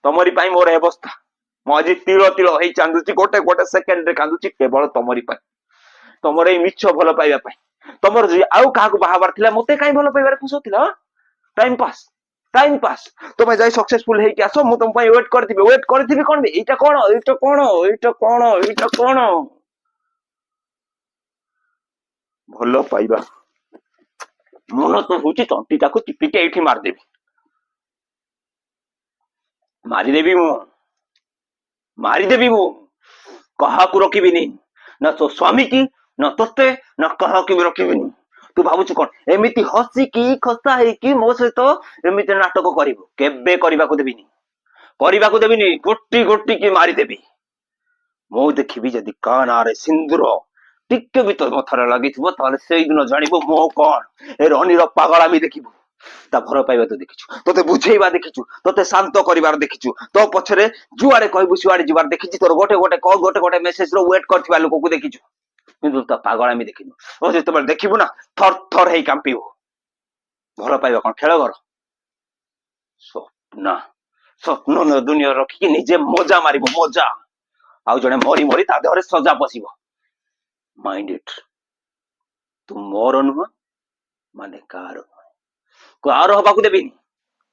तमरी पाई मोर अवस्था मु आज तिल तिल हेई चांदुची गोटे गोटे सेकेंड रे कांदुची केवल तमरी पाई तमर ए मिछ भल पाइबा पाई तमर जे आउ काहाकू बाहाबार थिला मते काई भल पाइबार खुसोथिला टाइम पास तुम जाई सक्सेसफुल हेई के आसो मु तुम पाई वेट करथिबी कोन बे एटा कोन भल पाइबा मोर तो होची तंटीटा को टिपिके एठी मारिदेवी मु काहाकू रखिबिनी ना तो स्वामी की ना तोते ना काहाकू भी रखिबिनी तू भाबुछ कोन एमिति हसी की खसा हे की मो सहित एमिति नाटक करिवो केबे करबाकू देबिनी गोटी गोटी की मारिदेवी मो देखिबी जदी कान आरे सिंदूर टिके भी तो मथार लागिथिबो ताले सेई दिन जानिबो मो कोन ए रनीर पागलामी देखिबो ता भर पाइबा तो देखिछु तोते बुझेइबा देखिछु तोते शांत करिवार देखिछु तो पछरे जुआरे कहबु सुआरे जिवार देखिछि तोर गोटे गोटे कॉल गोटे गोटे मेसेज रो वेट करथिबा लोक को देखिछु किंतु तो पागलामी देखिनु ओ जे तबे देखिबु ना थर थर हेई कांपिबो भर पाइबा कोन खेल घर स्वप्न स्वप्न न दुनिया रखी निजे मजा मारिबो मजा आउ जने मरी मरी ता देहरे सजा पसिबो माइंड इट तू मोर नुह माने कार हबाकू देबिनी